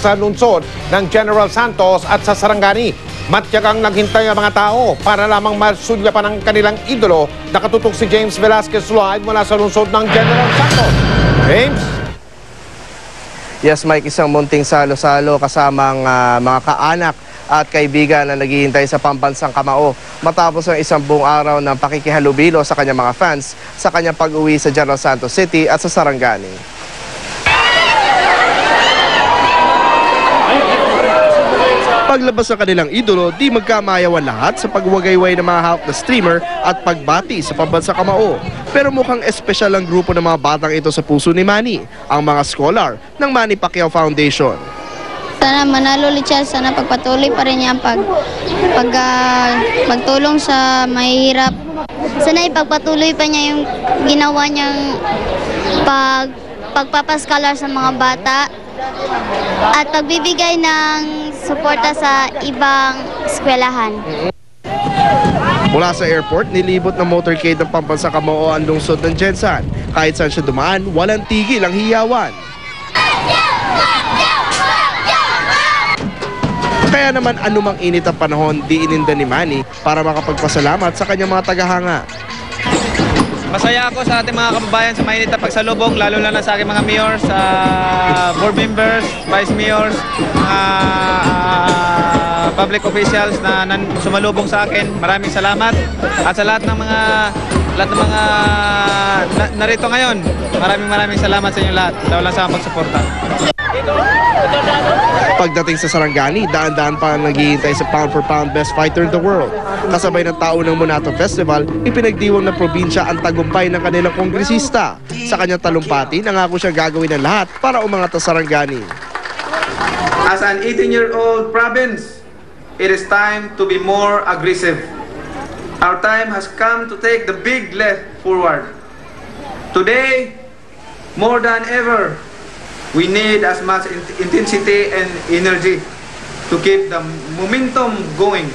sa lungsod ng General Santos at sa Sarangani. Matyagang naghintay ang mga tao para lamang masulyapan ang kanilang idolo. Nakatutok si James Velasquez live mula sa lungsod ng General Santos. James? Yes, Mike, isang munting salo-salo kasamang mga kaanak at kaibigan na naghihintay sa pambansang Kamao matapos ang isang buong araw ng pakikihalubilo sa kanyang mga fans sa kanyang pag-uwi sa General Santos City at sa Sarangani. Paglabas ng kanilang idolo, di magkamayawan lahat sa pagwagayway ng mga hawak na streamer at pagbati sa pambansang Kamao. Pero mukhang espesyal ang grupo ng mga batang ito sa puso ni Manny, ang mga scholar ng Manny Pacquiao Foundation. Sana manalo ulit siya, sana pagpatuloy pa rin niya pagtulong sa mahihirap. Sana ipagpatuloy pa niya yung ginawa niyang pagpapaskalar sa mga bata at pagbibigay ng suporta sa ibang eskwelahan. Mula sa airport, nilibot ng motorcade ng pambansang Kamao ang lungsod ng Jensan. Kahit saan siya dumaan, walang tigil ang hiyawan. Kaya naman anumang init ang panahon, di ininda ni Manny para makapagpasalamat sa kanyang mga tagahanga. Masaya ako sa ating mga kababayan sa mainit na pagsalubong, lalo na sa aking mga mayors, board members, vice mayors, mga public officials na sumalubong sa akin. Maraming salamat. At sa lahat ng mga narito ngayon, maraming salamat sa inyo lahat. Lalo lang sa pagsuporta. Pagdating sa Sarangani, daan-daan pa ang naghihintay sa pound-for-pound best fighter in the world. Kasabay ng tao ng Monato Festival, ipinagdiwang ng probinsya ang tagumpay ng kanilang kongresista. Sa kanyang talumpati, nangako siya gagawin ng lahat para umangat sa Sarangani. As an 18-year-old province, it is time to be more aggressive. Our time has come to take the big leap forward. Today, more than ever, we need as much intensity and energy to keep the momentum going.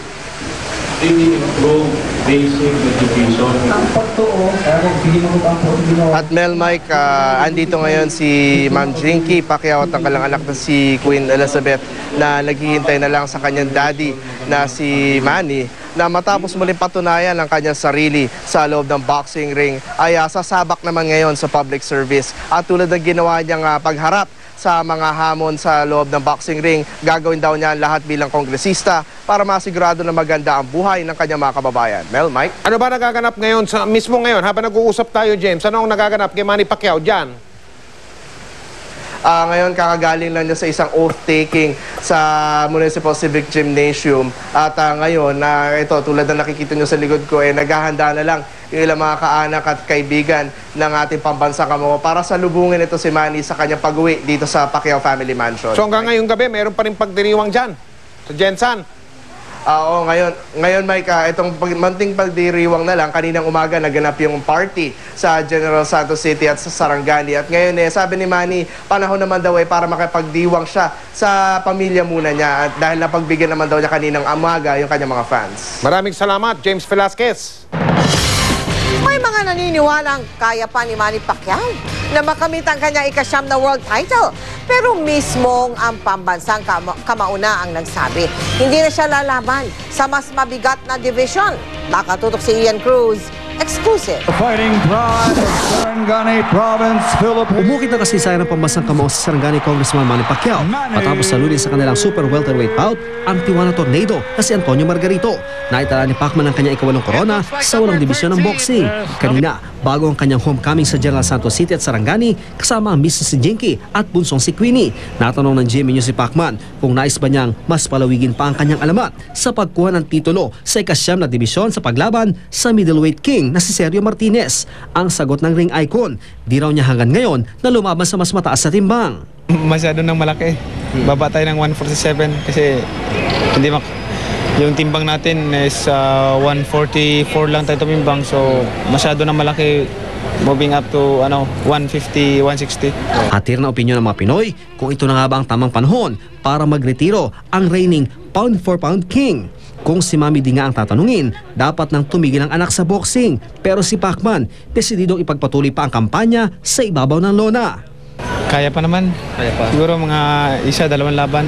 At Mel, Mike, andito ngayon si Ma'am Jinky Pacquiao at ang kanilang anak na si Queen Elizabeth na naghihintay na lang sa kanyang daddy na si Manny na matapos muling patunayan ang kanyang sarili sa loob ng boxing ring ay sasabak naman ngayon sa public service. At tulad ng ginawa niyang pagharap sa mga hamon sa loob ng boxing ring, gagawin daw niya lahat bilang kongresista para masigurado na maganda ang buhay ng kanyang mga kababayan. Mel, Mike? Ano ba nagaganap ngayon, mismo ngayon, habang nag-uusap tayo, James? Ano ang nagaganap kay Manny Pacquiao dyan? Ngayon, kakagaling lang niya sa isang oath-taking sa Municipal Civic Gymnasium. At ngayon, ito, tulad na nakikita nyo sa likod ko, naghahanda na lang yung ilang mga kaanak at kaibigan ng ating pambansang Kamao para salubungin ito si Manny sa kanyang pag-uwi dito sa Pacquiao Family Mansion. So hanggang ngayong gabi, mayroon pa rin pagdiriwang dyan sa Jensan. Oo, ngayon Mike, itong manting pagdiriwang na lang, kaninang umaga naganap yung party sa General Santos City at sa Sarangani. At ngayon sabi ni Manny, panahon naman daw para makipagdiwang siya sa pamilya muna niya at dahil napagbigyan naman daw niya kaninang umaga yung kanyang mga fans. Maraming salamat, James Velasquez. May mga naniniwalang kaya pa ni Manny Pacquiao na makamit ang kanyang ika-9 na world title. Pero mismong ang pambansang Kamao na ang nagsabi, hindi na siya lalaban sa mas mabigat na division. Nakatutok si Ian Cruz, exclusive. Fighting pride of Sarangani Province, Philippines. Umukit na kasaysayan ng pambansang Kamao sa Sarangani Congressman Manny Pacquiao matapos salunin sa kanilang super welterweight bout ang Tijuana Tornado na si Antonio Margarito. Naitala ni Pacman ang kanyang ikawalong korona sa walang dibisyon ng boxing. Kanina, bago ang kanyang homecoming sa General Santos City at Sarangani, kasama ang Mrs. si Jinky at bunsong si Queenie. Natanong ng GMA News si Pacman kung nais ba niyang mas palawigin pa ang kanyang alamat sa pagkuha ng titulo sa ika-9 na dibisyon sa paglaban sa middleweight king na si Sergio Martinez. Ang sagot ng ring icon, di raw niya hanggang ngayon na lumaban sa mas mataas sa timbang. Masyado nang malaki. Baba tayo ng 147 kasi yung timbang natin is 144 lang tayo tumimbang, so masyado nang malaki, moving up to 150, 160. Hatir na opinyon ng mga Pinoy kung ito na nga ba ang tamang panahon para magretiro ang reigning pound-for-pound king. Kung si Mami Di nga ang tatanungin, dapat nang tumigil ang anak sa boxing. Pero si Pacman, desididong ipagpatuloy pa ang kampanya sa ibabaw ng lona. Kaya pa naman. Siguro mga 1-2 laban.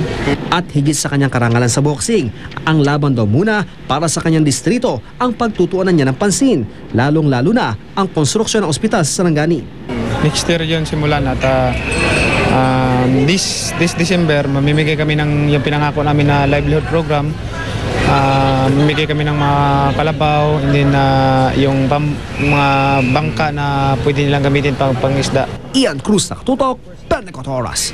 At higit sa kanyang karangalan sa boxing, ang laban daw muna para sa kanyang distrito ang pagtutuunan niya ng pansin, lalong-lalo na ang konstruksyon ng ospital sa Sarangani. Next year yun simulan at this December mamimigay kami ng yung pinangako namin na livelihood program. Mamimigay kami ng mga kalabaw, and then yung mga bangka na pwede nilang gamitin pang isda. Ian Cruz, nakatutok, 24 Oras.